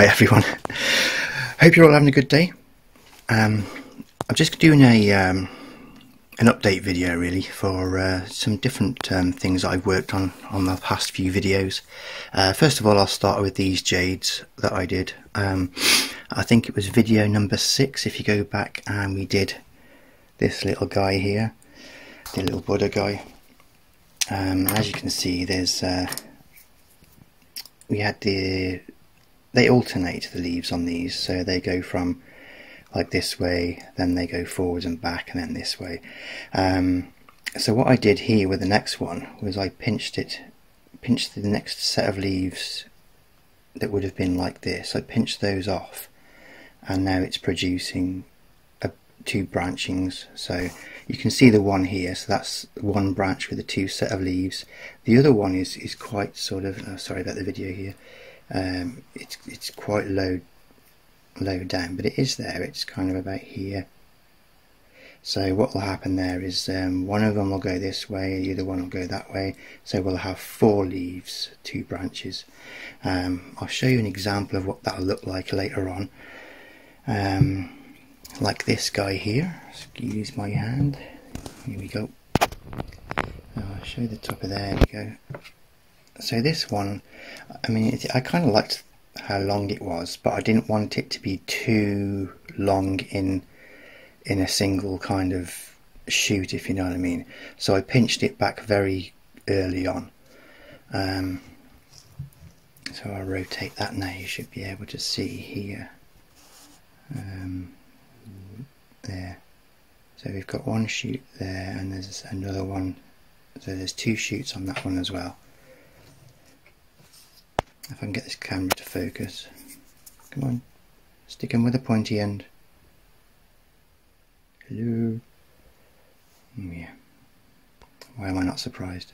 Hi everyone. Hope you're all having a good day. I'm just doing an update video really for some different things that I've worked on the past few videos. First of all, I'll start with these jades that I did. I think it was video number 6 if you go back, and we did this little guy here, the little Buddha guy. As you can see, there's we had they alternate the leaves on these, so they go from like this way, then they go forwards and back, and then this way. So what I did here with the next one was I pinched the next set of leaves that would have been like this. I pinched those off, and now it's producing two branchings. So you can see the one here, so that's one branch with the two set of leaves. The other one is quite sort of, sorry about the video here, it's quite low down, but it is there. It's kind of about here. So what will happen there is one of them will go this way, the other one will go that way, so we'll have 4 leaves, 2 branches. I'll show you an example of what that'll look like later on. Like this guy here, excuse my hand, here we go. I'll show you the top of there we go. So this one, I mean, I kind of liked how long it was, but I didn't want it to be too long in a single kind of shoot, if you know what I mean. So I pinched it back very early on. So I'll rotate that now. You should be able to see here. There. So we've got one shoot there, and there's another one. So there's 2 shoots on that one as well. If I can get this camera to focus. Come on, stick him with a pointy end. Hello. Oh, yeah. Why am I not surprised?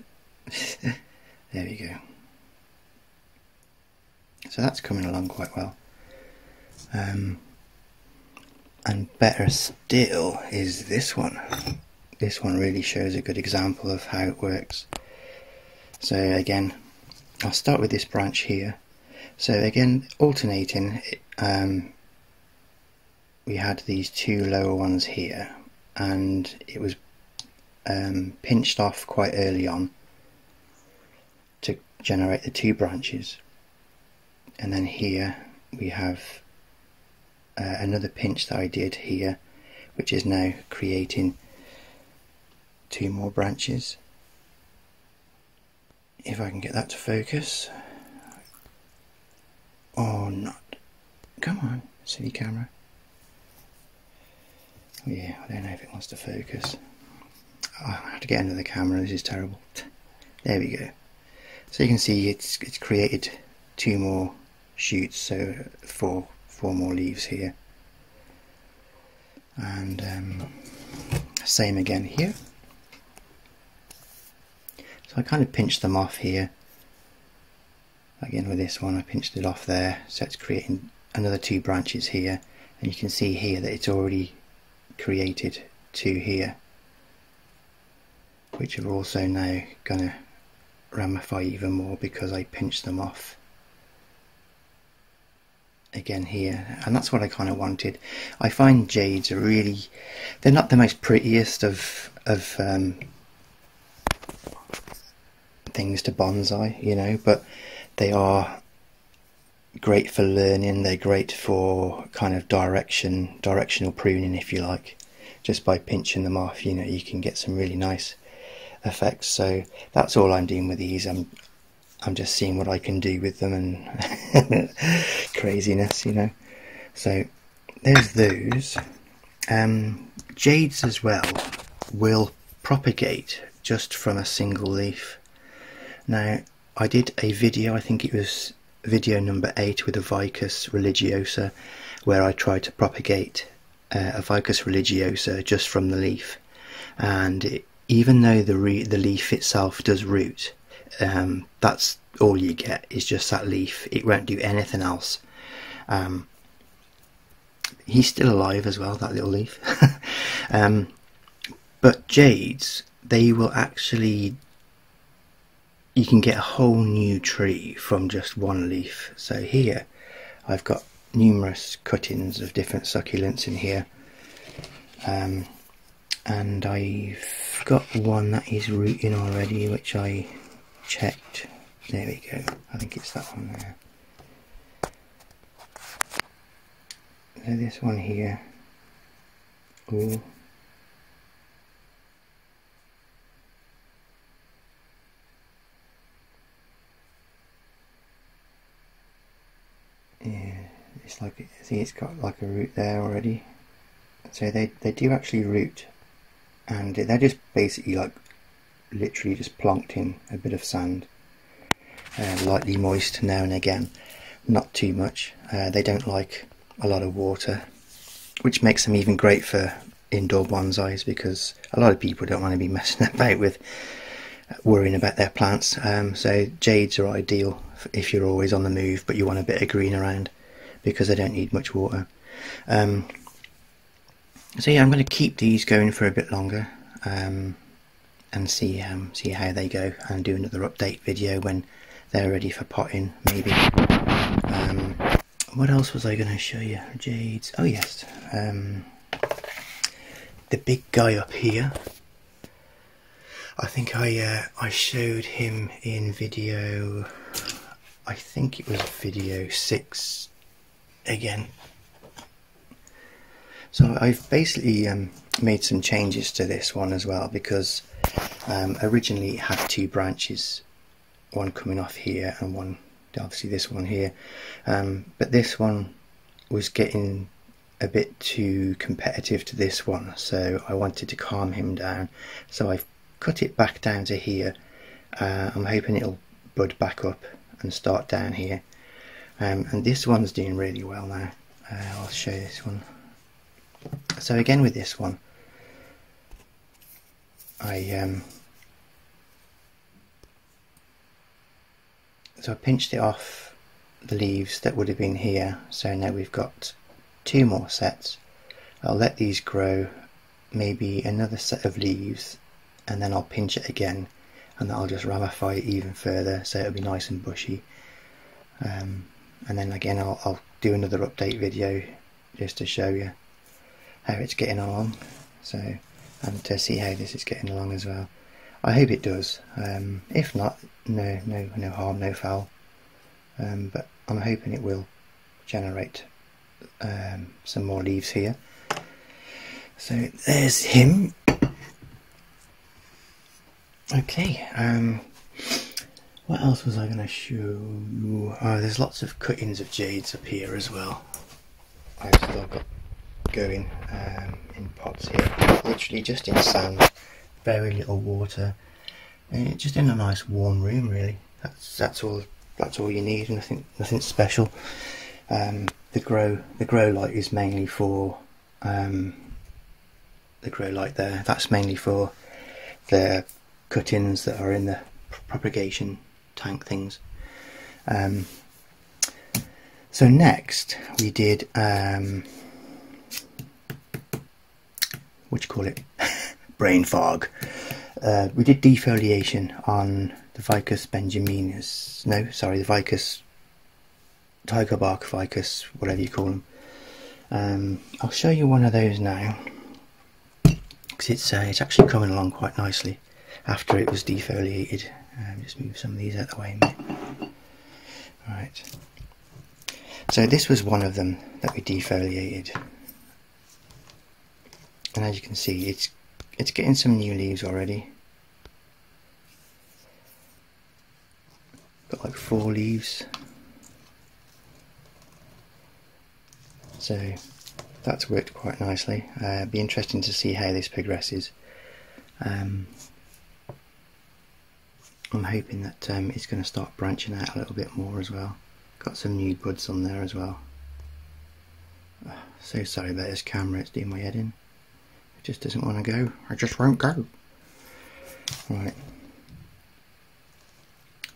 There we go. So that's coming along quite well. And better still is this one. This one really shows a good example of how it works. So again, I'll start with this branch here. So again, alternating, we had these 2 lower ones here, and it was pinched off quite early on to generate the 2 branches. And then here we have another pinch that I did here, which is now creating 2 more branches. If I can get that to focus. Or not. Come on, silly camera. Oh yeah, I don't know if it wants to focus. Oh, I have to get into the camera, this is terrible. There we go. So you can see it's created 2 more shoots, so 4 more leaves here. And same again here. So I kind of pinched them off here. Again with this one I pinched it off there, so it's creating another 2 branches here, and you can see here that it's already created 2 here, which are also now going to ramify even more because I pinched them off again here. And that's what I kind of wanted. I find jades are really, they're not the most prettiest of things to bonsai, you know, but they are great for learning. They're great for kind of directional pruning, if you like. Just by pinching them off, you know, you can get some really nice effects. So that's all I'm doing with these. I'm just seeing what I can do with them, and craziness, you know. So there's those. Jades as well will propagate just from a single leaf. Now I did a video, I think it was video number 8 with a Ficus Religiosa, where I tried to propagate a Ficus Religiosa just from the leaf, and even though the leaf itself does root, that's all you get is just that leaf. It won't do anything else. He's still alive as well, that little leaf. But jades, they will actually, you can get a whole new tree from just one leaf. So here I've got numerous cuttings of different succulents in here, and I've got one that is rooting already, which I checked. There we go, I think it's that one there. So this one here, ooh, yeah, it's like, see, it's got like a root there already. So they do actually root, and they're just basically like literally just plonked in a bit of sand, lightly moist now and again, not too much. They don't like a lot of water, which makes them even great for indoor bonsais, because a lot of people don't want to be messing about with worrying about their plants. So jades are ideal if you're always on the move but you want a bit of green around, because they don't need much water. So yeah, I'm going to keep these going for a bit longer, and see how they go, and do another update video when they're ready for potting, maybe. What else was I going to show you? Jades. Oh yes, the big guy up here. I think I showed him in video, I think it was video 6 again. So I've basically made some changes to this one as well, because originally it had 2 branches, one coming off here and one, obviously this one here, but this one was getting a bit too competitive to this one, so I wanted to calm him down, so I've cut it back down to here. I'm hoping it'll bud back up and start down here, and this one's doing really well now. I'll show you this one. So again with this one, I pinched it off the leaves that would have been here, so now we've got 2 more sets. I'll let these grow, maybe another set of leaves, and then I'll pinch it again, and I'll just ramify it even further so it'll be nice and bushy. And then again I'll do another update video just to show you how it's getting along, so, and to see how this is getting along as well. I hope it does. If not, no harm, no foul. But I'm hoping it will generate some more leaves here. So there's him. Okay. What else was I going to show you? Oh, there's lots of cuttings of jades up here as well. I've still got going in pots here, literally just in sand, very little water, and just in a nice warm room. Really, that's all you need. Nothing special. The grow light is mainly for the grow light there. That's mainly for the cuttings that are in the propagation tank things. So next we did what do you call it? Brain fog. We did defoliation on the Ficus Benjaminas. No, sorry, the Ficus tiger bark ficus, whatever you call them. I'll show you one of those now, because it's actually coming along quite nicely after it was defoliated. Just move some of these out of the way a minute. Right. So this was one of them that we defoliated, and as you can see, it's getting some new leaves already. Got like 4 leaves. So that's worked quite nicely. Be interesting to see how this progresses. I'm hoping that it's going to start branching out a little bit more as well. Got some new buds on there as well. So sorry about this camera, it's doing my head in. It just doesn't want to go. I just won't go. Right.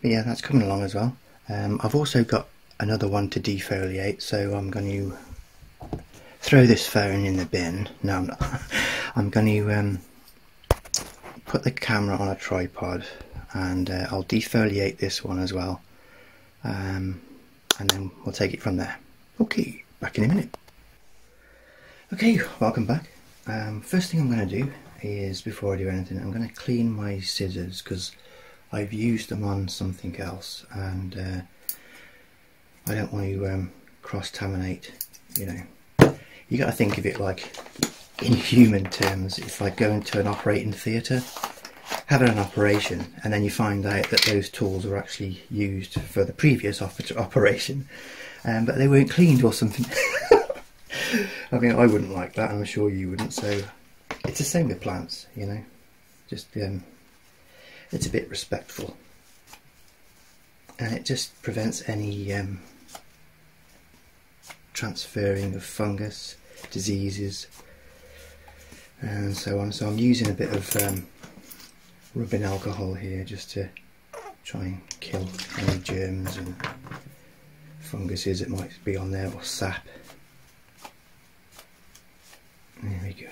But yeah, that's coming along as well. I've also got another one to defoliate, so I'm going to throw this phone in the bin. No, I'm not. I'm going to put the camera on a tripod, and I'll defoliate this one as well, and then we'll take it from there. Okay, back in a minute. Okay, welcome back. First thing I'm going to do is, before I do anything, I'm going to clean my scissors because I've used them on something else, and I don't want to cross-contaminate, you know. You got to think of it like, in human terms, it's like going to an operating theatre, having an operation, and then you find out that those tools were actually used for the previous operation, but they weren't cleaned or something. I mean, I wouldn't like that, I'm sure you wouldn't, so it's the same with plants, you know, just it's a bit respectful, and it just prevents any transferring of fungus, diseases and so on. So I'm using a bit of rubbing alcohol here just to try and kill any germs and funguses that might be on there, or sap. There we go.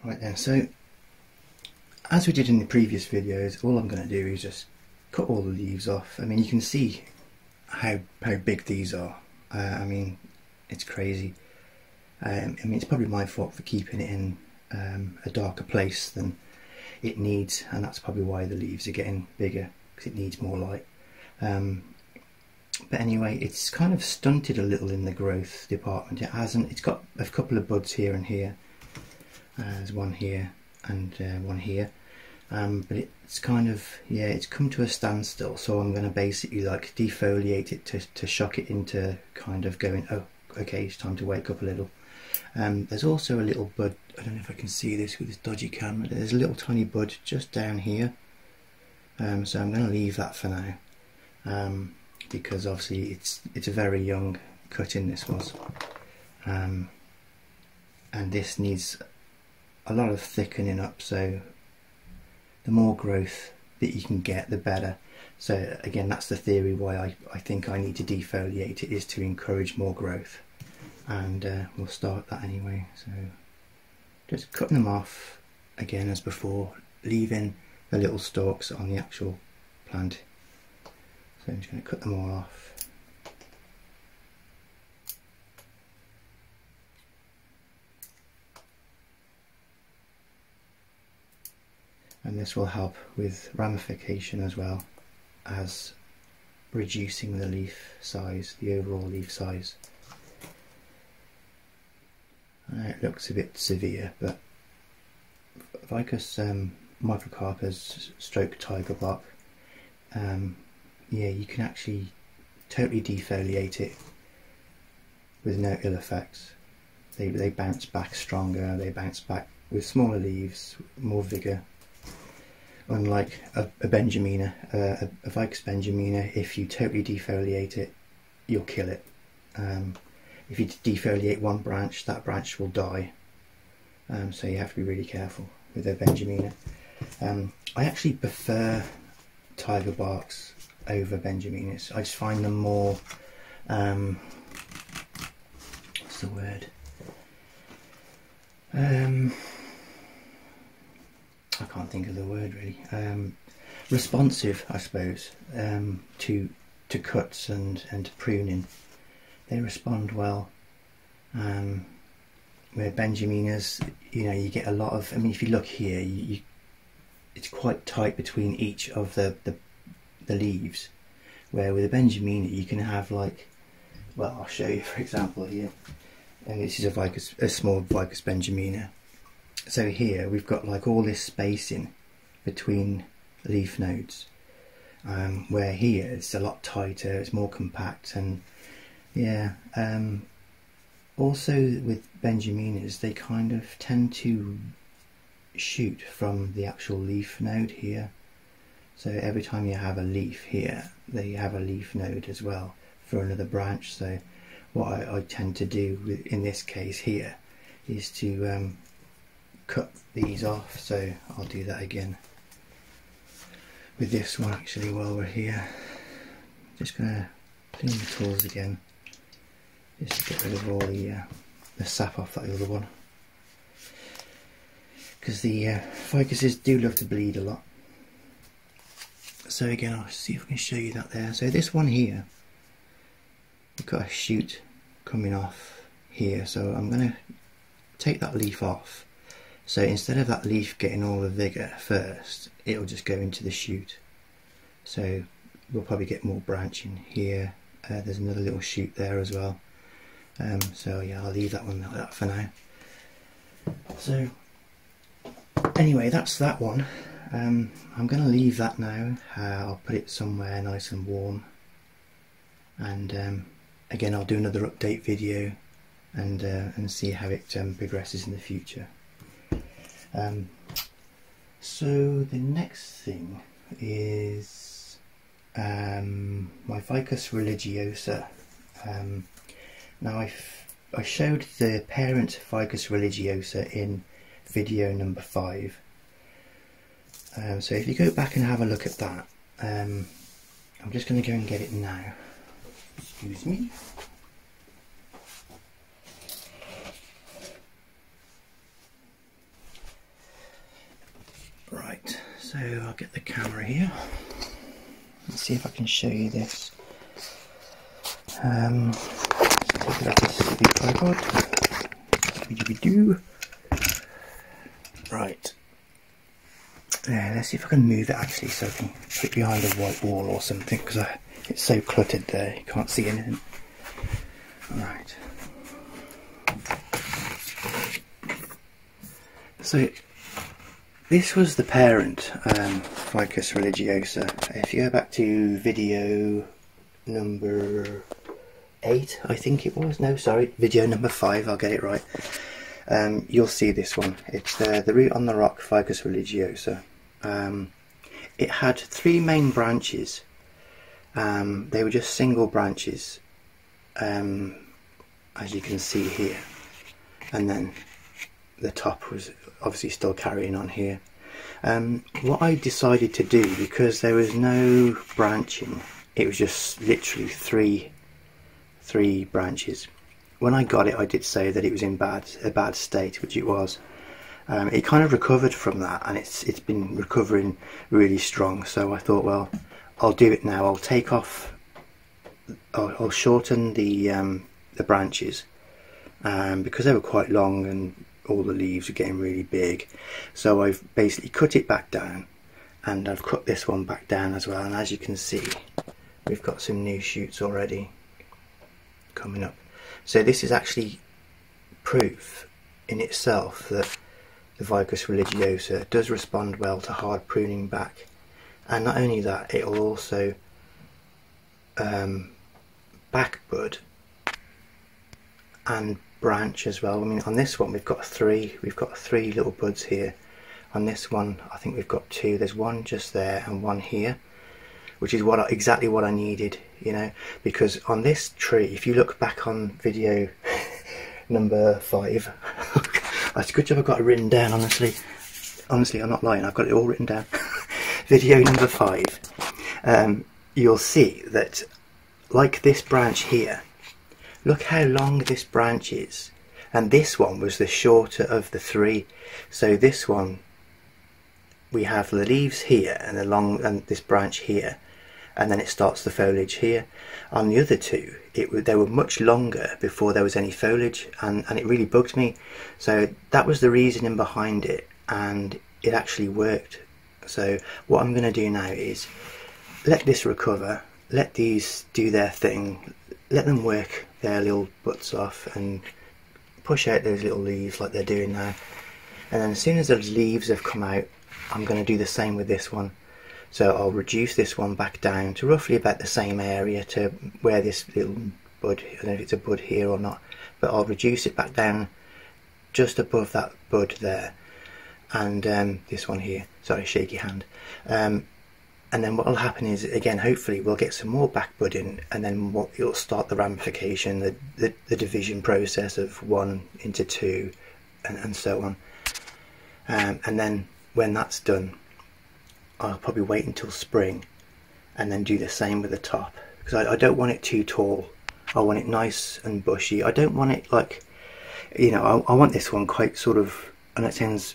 Right then, so as we did in the previous videos, all I'm going to do is just cut all the leaves off. I mean, you can see how big these are. I mean, it's crazy. I mean, it's probably my fault for keeping it in a darker place than it needs, and that's probably why the leaves are getting bigger, because it needs more light. But anyway, it's kind of stunted a little in the growth department. It hasn't. It's got a couple of buds here and here. There's one here and one here, but it's kind of, yeah, it's come to a standstill. So I'm going to basically like defoliate it to shock it into kind of going, oh, okay, it's time to wake up a little. There's also a little bud. I don't know if I can see this with this dodgy camera. There's a little tiny bud just down here, so I'm going to leave that for now, because obviously it's a very young cutting, this was, and this needs a lot of thickening up, so the more growth that you can get, the better. So again, that's the theory why I think I need to defoliate it, is to encourage more growth, and we'll start that anyway. So just cutting them off again as before, leaving the little stalks on the actual plant. So I'm just going to cut them all off. And this will help with ramification as well as reducing the leaf size, the overall leaf size. It looks a bit severe, but Ficus Microcarpa's stroke tiger bark, yeah, you can actually totally defoliate it with no ill effects. They bounce back stronger, they bounce back with smaller leaves, more vigour. Unlike a Benjamina, a Ficus Benjamina, if you totally defoliate it, you'll kill it. If you defoliate one branch, that branch will die. So you have to be really careful with a Benjamina. I actually prefer tiger barks over Benjaminas. I just find them more, what's the word? I can't think of the word really. Responsive, I suppose, to cuts and to pruning. They respond well. Where Benjaminas, you know, you get a lot of. I mean, if you look here, it's quite tight between each of the leaves. Where with a Benjamina, you can have like, well, I'll show you for example here. And this is a small Ficus Benjamina. So here we've got like all this spacing between leaf nodes, where here it's a lot tighter, it's more compact, and yeah. Also with Benjaminas, they kind of tend to shoot from the actual leaf node here. So every time you have a leaf here, they have a leaf node as well for another branch. So what I tend to do in this case here is to cut these off. So I'll do that again with this one actually while we're here. Just gonna clean the tools again, just to get rid of all the sap off that other one, because the ficuses do love to bleed a lot. So again, I'll see if I can show you that there. So this one here, we've got a shoot coming off here, so I'm going to take that leaf off. So instead of that leaf getting all the vigour first, it'll just go into the shoot. So we'll probably get more branching here. There's another little shoot there as well. So yeah, I'll leave that one like that for now. So anyway, that's that one. I'm going to leave that now. I'll put it somewhere nice and warm, and again I'll do another update video and see how it progresses in the future. So the next thing is my Ficus Religiosa. Now I showed the parent Ficus Religiosa in video number 5. So if you go back and have a look at that, I'm just going to go and get it now. Excuse me. Right, so I'll get the camera here. Let's see if I can show you this. Take it out this tripod. Right. Yeah, let's see if I can move it actually, so I can put it behind a white wall or something, because it's so cluttered there, you can't see anything. Right. So this was the parent Ficus Religiosa. If you go back to video number 8, I think it was. No, sorry, video number 5. I'll get it right. You'll see this one. It's the Root on the Rock Ficus Religiosa. It had 3 main branches. They were just single branches, as you can see here, and then the top was obviously still carrying on here. What I decided to do, because there was no branching, it was just literally three branches. When I got it, I did say that it was in a bad state, which it was. It kind of recovered from that, and it's been recovering really strong. So I thought, well, I'll do it now. I'll shorten the branches, because they were quite long and all the leaves are getting really big. So I've basically cut it back down, and I've cut this one back down as well. And as you can see, we've got some new shoots already coming up. So this is actually proof in itself that the Ficus Religiosa does respond well to hard pruning back. And not only that, it will also back bud and branch as well. I mean, on this one we've got three little buds here. On this one I think we've got 2. There's one just there and one here, which is exactly what I needed, you know, because on this tree, if you look back on video number 5, it's a good job I've got it written down, honestly, I'm not lying, I've got it all written down. Video number 5, you'll see that, like this branch here, look how long this branch is, and this one was the shorter of the 3. So this one, we have the leaves here and this branch here, and then it starts the foliage here. On the other 2, they were much longer before there was any foliage, and it really bugged me. So that was the reasoning behind it, and it actually worked. So what I'm going to do now is let this recover, let these do their thing, let them work their little butts off and push out those little leaves like they're doing now. And then as soon as those leaves have come out, I'm going to do the same with this one. So I'll reduce this one back down to roughly about the same area to where this little bud, I don't know if it's a bud here or not, but I'll reduce it back down just above that bud there. And this one here, sorry, shaky hand. And then what will happen is, again, hopefully we'll get some more back budding, and then it'll start the ramification, the division process of 1 into 2 and so on. And then when that's done, I'll probably wait until spring and then do the same with the top, because I don't want it too tall. I want it nice and bushy. I don't want it like, you know, I want this one quite sort of, and it sounds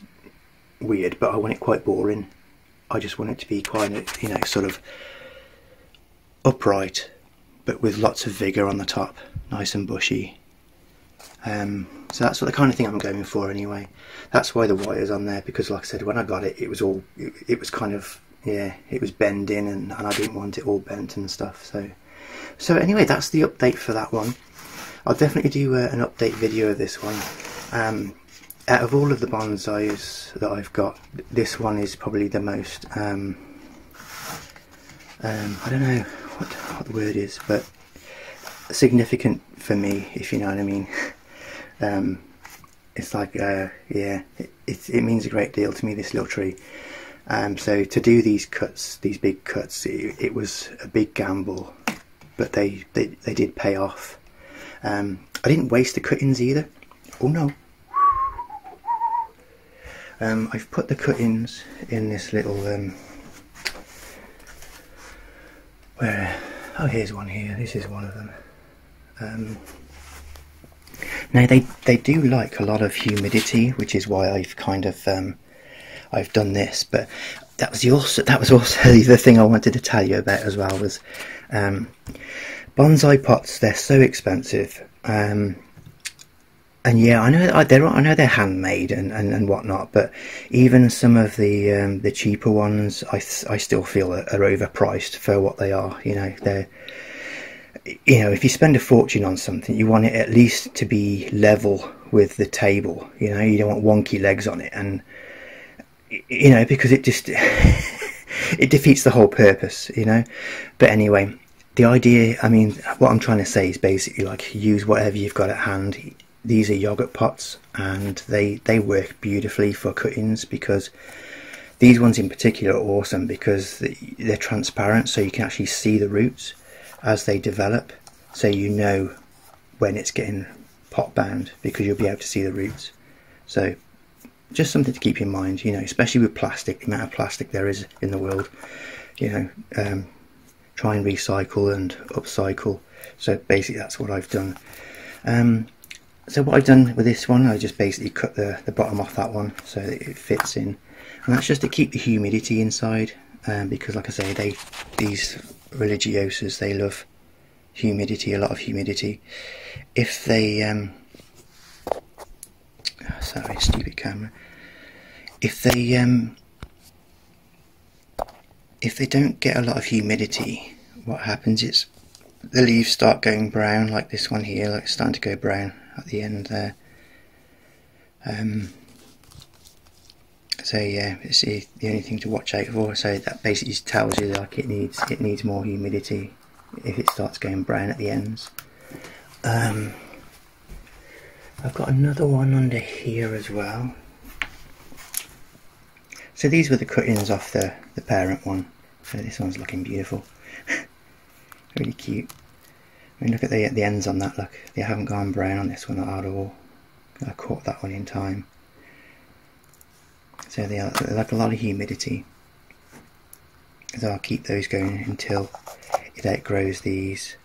weird, but I want it quite boring. I just want it to be quite, you know, sort of upright, but with lots of vigour on the top, nice and bushy. So that's what the kind of thing I'm going for anyway. That's why the white is on there, because like I said, when I got it, it was all, it was kind of, yeah, it was bending, and I didn't want it all bent and stuff. So anyway, that's the update for that one. I'll definitely do an update video of this one. Out of all of the bonsais that I've got, this one is probably the most, I don't know what the word is, but significant for me, if you know what I mean. It's like, yeah, it means a great deal to me, this little tree. So to do these cuts, these big cuts, it was a big gamble, but they did pay off. I didn't waste the cuttings either. Oh no. I've put the cuttings in this little, where, oh, here's one here, this is one of them. Now they do like a lot of humidity, which is why I've kind of, I've done this, but that was also the thing I wanted to tell you about as well, was bonsai pots. They're so expensive, and yeah, I know they're handmade and whatnot, but even some of the cheaper ones, I still feel are overpriced for what they are. You know, they're, you know, if you spend a fortune on something, you want it at least to be level with the table. You know, you don't want wonky legs on it, and you know, because it just it defeats the whole purpose. You know, but anyway, the idea, I mean, what I'm trying to say is basically like, use whatever you've got at hand. These are yogurt pots, and they work beautifully for cuttings, because these ones in particular are awesome because they're transparent, so you can actually see the roots as they develop, so you know when it's getting pot bound, because you'll be able to see the roots. So just something to keep in mind, you know, especially with plastic, the amount of plastic there is in the world. You know, try and recycle and upcycle. So basically that's what I've done. So what I've done with this one, I just basically cut the bottom off that one so that it fits in, and that's just to keep the humidity inside, because like I say, these religiosas, they love humidity, a lot of humidity. If they sorry, stupid camera. If they don't get a lot of humidity, what happens is the leaves start going brown, like this one here, like it's starting to go brown at the end there. So yeah, it's the only thing to watch out for. So that basically just tells you like it needs more humidity if it starts going brown at the ends. I've got another one under here as well. So these were the cuttings off the parent one. So this one's looking beautiful. Really cute. I mean, look at the ends on that, look. They haven't gone brown on this one at all. I caught that one in time. So they like a lot of humidity. So I'll keep those going until it outgrows these.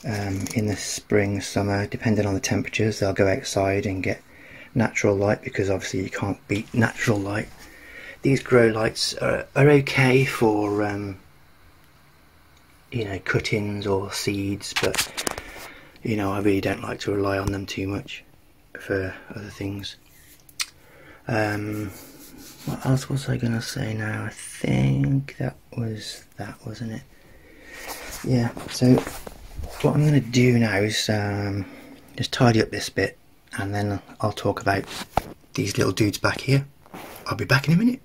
In the spring, summer, depending on the temperatures, they'll go outside and get natural light, because obviously you can't beat natural light. These grow lights are okay for you know, cuttings or seeds, but you know, I really don't like to rely on them too much for other things. What else was I gonna say now? I think that was that, wasn't it? Yeah, so what I'm gonna do now is just tidy up this bit, and then I'll talk about these little dudes back here. I'll be back in a minute.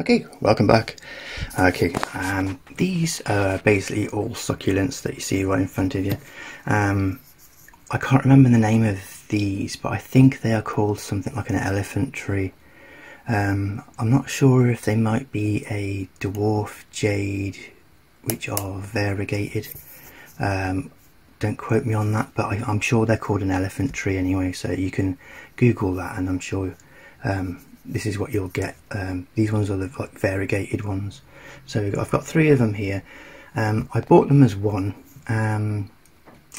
Okay, welcome back. Okay, these are basically all succulents that you see right in front of you. I can't remember the name of these, but I think they are called something like an elephant tree. I'm not sure if they might be a dwarf jade, which are variegated. Don't quote me on that, but I'm sure they're called an elephant tree anyway, so you can Google that, and I'm sure this is what you'll get. These ones are the like variegated ones. So I've got 3 of them here. I bought them as one.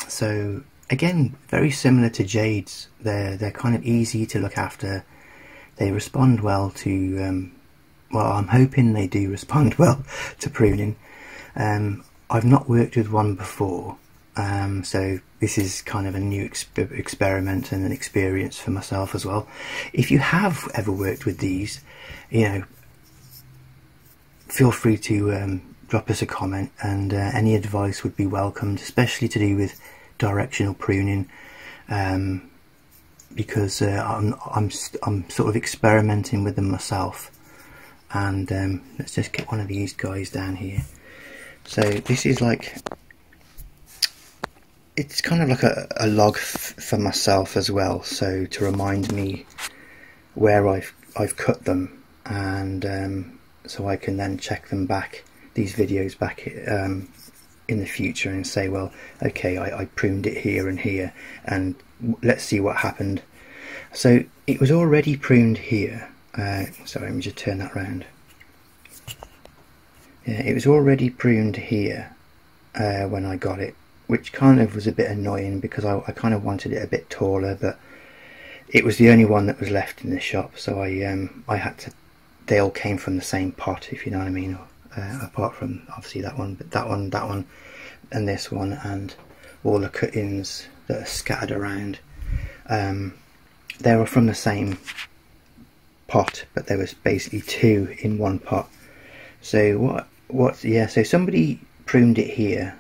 So again, very similar to jades. They're kind of easy to look after. they respond well to, well, I'm hoping they do respond well to pruning. I've not worked with one before, so this is kind of a new experiment and an experience for myself as well. If you have ever worked with these, you know, feel free to drop us a comment, and any advice would be welcomed, especially to do with directional pruning, because I'm sort of experimenting with them myself. And let's just get one of these guys down here. So this is like, it's kind of like a log for myself as well, so to remind me where I've cut them, and so I can then check them back, these videos back in the future, and say, well, okay, I pruned it here and here, and let's see what happened. So it was already pruned here. Sorry, let me just turn that round. Yeah, it was already pruned here when I got it, which kind of was a bit annoying because I kind of wanted it a bit taller, but it was the only one that was left in the shop, so I had to. They all came from the same pot, if you know what I mean, apart from obviously that one, but that one, and this one, and all the cuttings that are scattered around. They were from the same pot, but there was basically two in one pot. So yeah, so somebody pruned it here,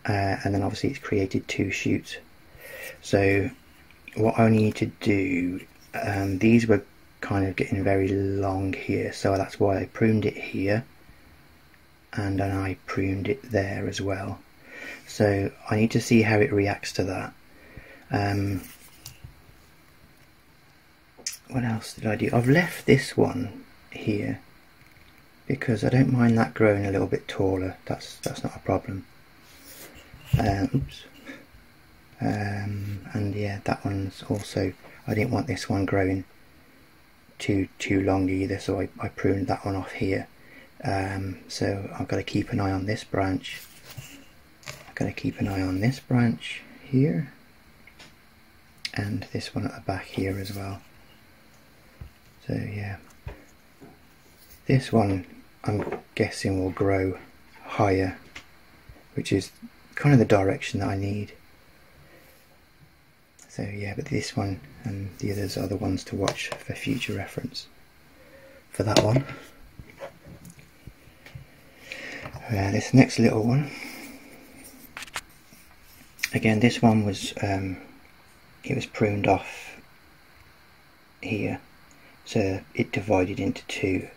and then obviously it's created two shoots. So what I need to do, these were kind of getting very long here, so that's why I pruned it here, and then I pruned it there as well. So I need to see how it reacts to that. What else did I do? I've left this one here because I don't mind that growing a little bit taller. That's not a problem. Oops. And yeah, that one's also, I didn't want this one growing too long either, so I pruned that one off here. So I've got to keep an eye on this branch. I've got to keep an eye on this branch here, and this one at the back here as well. So yeah, this one I'm guessing will grow higher, which is kind of the direction that I need. So yeah, but this one and the others are the ones to watch for future reference for that one. This next little one, again, this one was it was pruned off here, so it divided into two.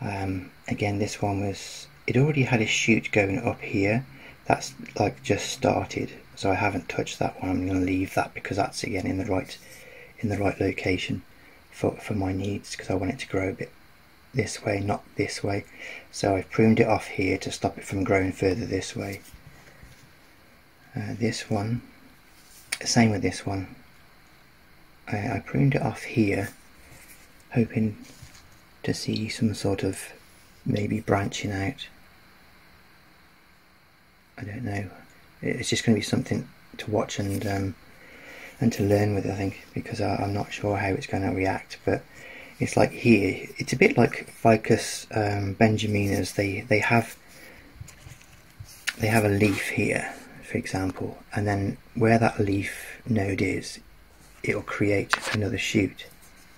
Again, this one was, it already had a shoot going up here, that's like just started, so I haven't touched that one. I'm going to leave that because that's again in the right location for my needs, because I want it to grow a bit this way, not this way. So I've pruned it off here to stop it from growing further this way. This one, same with this one. I pruned it off here, hoping to see some sort of maybe branching out. I don't know. It's just going to be something to watch and to learn with, I think, because I'm not sure how it's going to react. But it's like here, it's a bit like Ficus Benjaminas. They have a leaf here, for example, and then where that leaf node is, it'll create another shoot.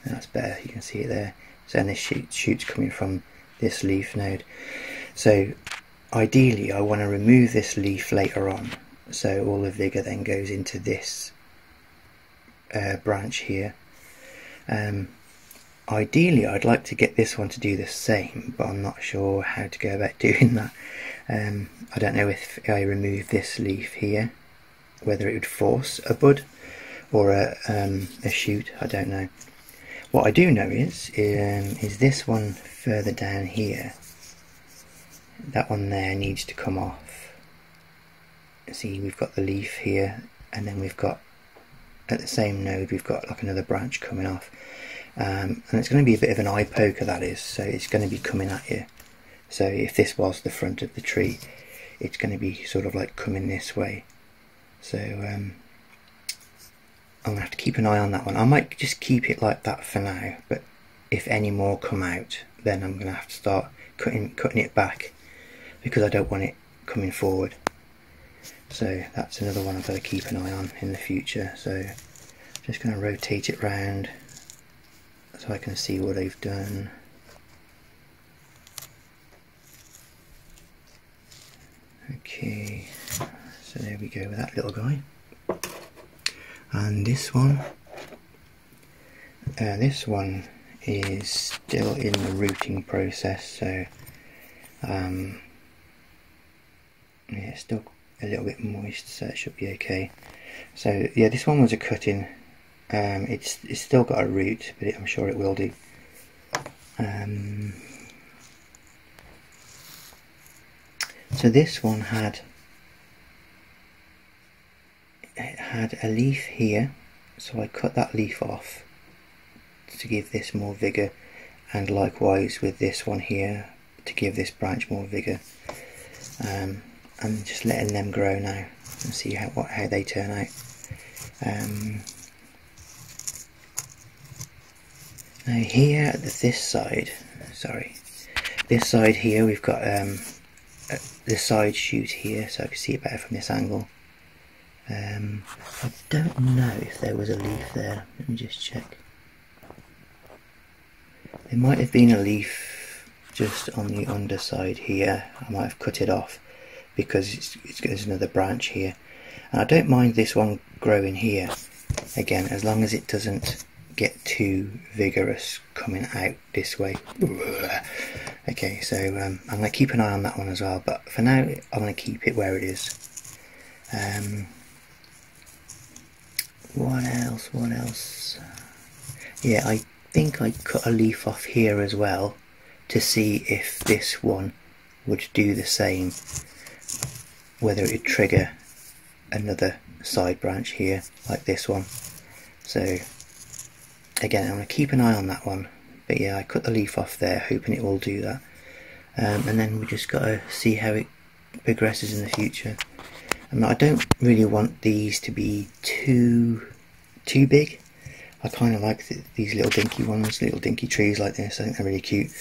And that's better, you can see it there. So this shoot's coming from this leaf node. So ideally I want to remove this leaf later on, so all the vigour then goes into this branch here. Ideally I'd like to get this one to do the same, but I'm not sure how to go about doing that. I don't know if I remove this leaf here, whether it would force a bud or a shoot, I don't know. What I do know is this one further down here, that one there needs to come off. See, we've got the leaf here, and then we've got, at the same node, we've got like another branch coming off. And it's going to be a bit of an eye poker, that is, so it's going to be coming at you. So if this was the front of the tree, it's going to be sort of like coming this way. So I'm gonna have to keep an eye on that one. I might just keep it like that for now, but if any more come out, then I'm gonna have to start cutting it back, because I don't want it coming forward. So that's another one I've got to keep an eye on in the future. So I'm just going to rotate it round so I can see what I've done. Okay, so there we go with that little guy. And this one is still in the rooting process, so yeah, it's still a little bit moist, so it should be okay. So yeah, this one was a cutting. It's still got a root, but I'm sure it will do. So this one had a leaf here, so I cut that leaf off to give this more vigour, and likewise with this one here to give this branch more vigour. And just letting them grow now and see how they turn out. Now here at this side, this side here, we've got the side shoot here, so I can see it better from this angle. I don't know if there was a leaf there. Let me just check. There might have been a leaf just on the underside here. I might have cut it off, because there's another branch here, and I don't mind this one growing here again, as long as it doesn't get too vigorous coming out this way. Okay, so I'm going to keep an eye on that one as well, but for now I'm going to keep it where it is. What else? Yeah, I think I cut a leaf off here as well to see if this one would do the same, whether it would trigger another side branch here like this one. So again, I'm going to keep an eye on that one, but yeah, I cut the leaf off there hoping it will do that, and then we just got to see how it progresses in the future. I don't really want these to be too big. I kind of like these little dinky ones, little dinky trees like this. I think they're really cute.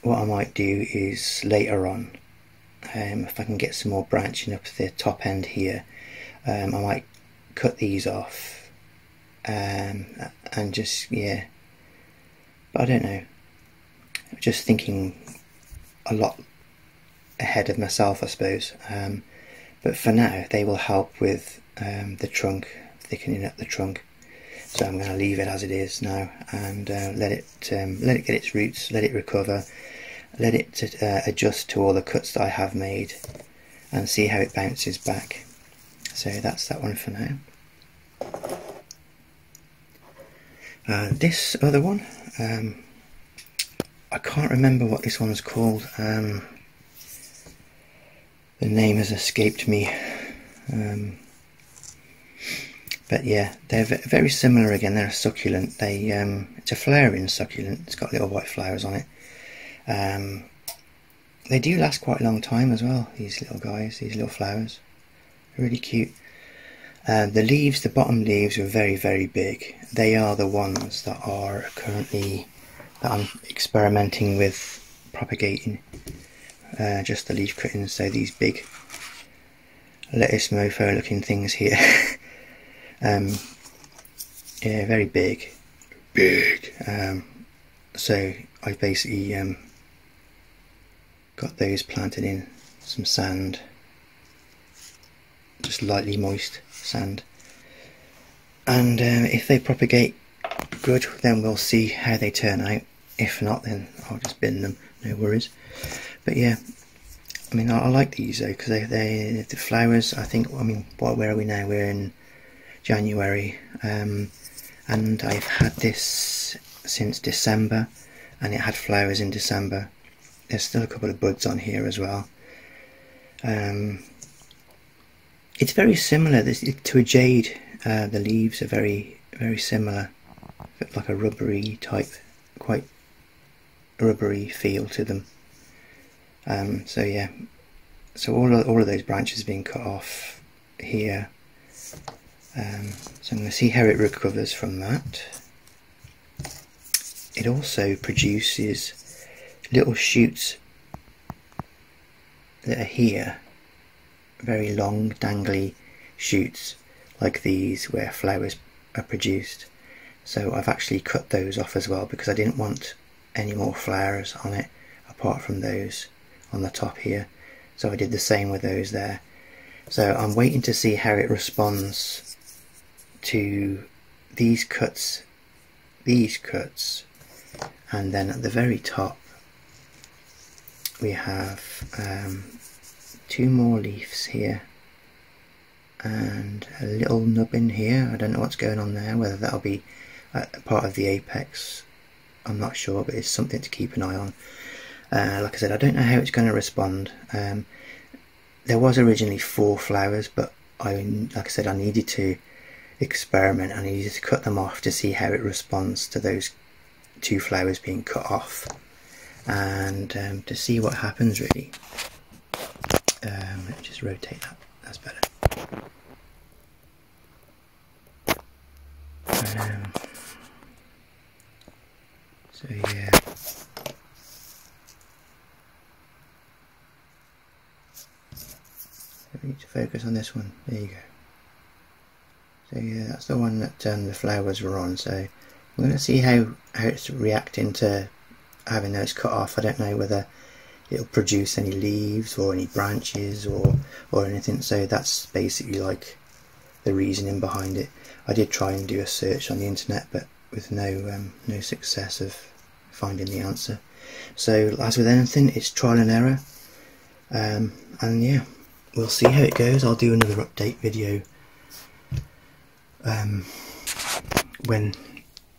What I might do is later on, if I can get some more branching up the top end here, I might cut these off, and just, yeah, but I don't know, just thinking a lot ahead of myself, I suppose. But for now they will help with the trunk, thickening up the trunk, so I'm going to leave it as it is now, and let it get its roots, let it recover, let it adjust to all the cuts that I have made, and see how it bounces back. So that's that one for now. This other one, I can't remember what this one's called. The name has escaped me, but yeah, they're very similar again. They're a succulent. It's a flowering succulent. It's got little white flowers on it. They do last quite a long time as well, these little guys, these little flowers. Really cute. The leaves, the bottom leaves are very, very big. They are the ones that are currently, that I'm experimenting with propagating. Just the leaf cuttings, so these big lettuce mofo looking things here. Yeah, very big. So I basically got those planted in some sand, just lightly moist sand, and if they propagate good, then we'll see how they turn out. If not, then I'll just bin them, no worries. But yeah, I mean, I like these though, because the flowers, I think, I mean, where are we now? We're in January, and I've had this since December, and it had flowers in December. There's still a couple of buds on here as well. It's very similar to a jade. The leaves are very, very similar, like a rubbery type, quite rubbery feel to them. So yeah, so all of those branches being cut off here, So I'm going to see how it recovers from that. It also produces little shoots that are here, very long dangly shoots like these where flowers are produced. So I've actually cut those off as well because I didn't want any more flowers on it apart from those on the top here. So I did the same with those there. So I'm waiting to see how it responds to these cuts, and then at the very top we have 2 more leaves here and a little nubbin here. I don't know what's going on there, whether that'll be part of the apex, I'm not sure, but it's something to keep an eye on. Like I said, I don't know how it's going to respond. There was originally 4 flowers, but like I said, I needed to experiment. I needed to cut them off to see how it responds to those 2 flowers being cut off, and to see what happens really. Let me just rotate that, that's better. So yeah, I need to focus on this one. There you go. So yeah, that's the one that the flowers were on. So I'm going to see how it's reacting to having those cut off. I don't know whether it'll produce any leaves or any branches or anything. So that's basically like the reasoning behind it. I did try and do a search on the internet, but with no success of finding the answer. So as with anything, it's trial and error, and yeah, we'll see how it goes. I'll do another update video when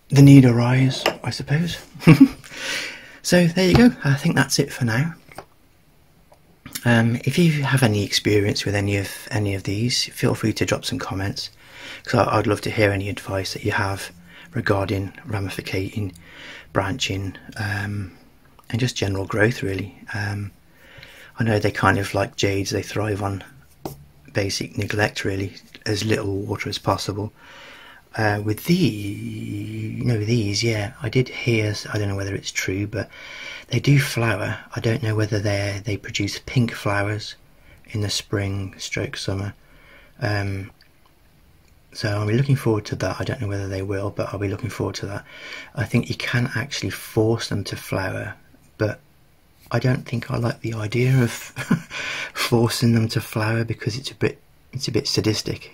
the need arises, I suppose. So there you go. I think that's it for now. If you have any experience with any of these, feel free to drop some comments, because I'd love to hear any advice that you have regarding ramificating, branching, and just general growth really. I know they kind of, like jades, they thrive on basic neglect really, as little water as possible. With these, yeah, I did hear, I don't know whether it's true, but they do flower. I don't know whether they produce pink flowers in the spring stroke summer. So I'll be looking forward to that. I don't know whether they will, but I'll be looking forward to that. I think you can actually force them to flower, but I don't think I like the idea of forcing them to flower, because it's a bit sadistic.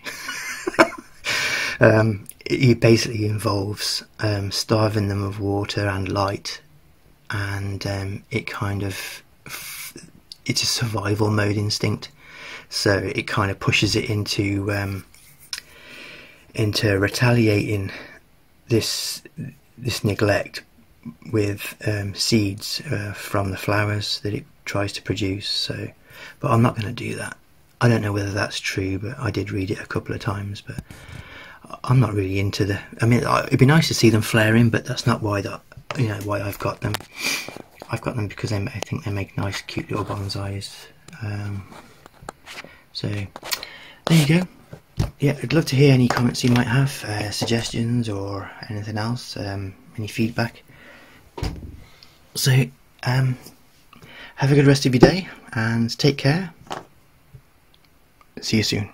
It basically involves starving them of water and light, and it kind of, it's a survival mode instinct, so it kind of pushes it into retaliating this neglect with seeds from the flowers that it tries to produce. So, but I'm not going to do that. I don't know whether that's true, but I did read it a couple of times, but I'm not really into the, I mean, it'd be nice to see them flaring, but that's not why why I've got them. I've got them because I think they make nice cute little bonsais. So there you go. Yeah, I'd love to hear any comments you might have, suggestions or anything else, any feedback. So have a good rest of your day and take care. See you soon.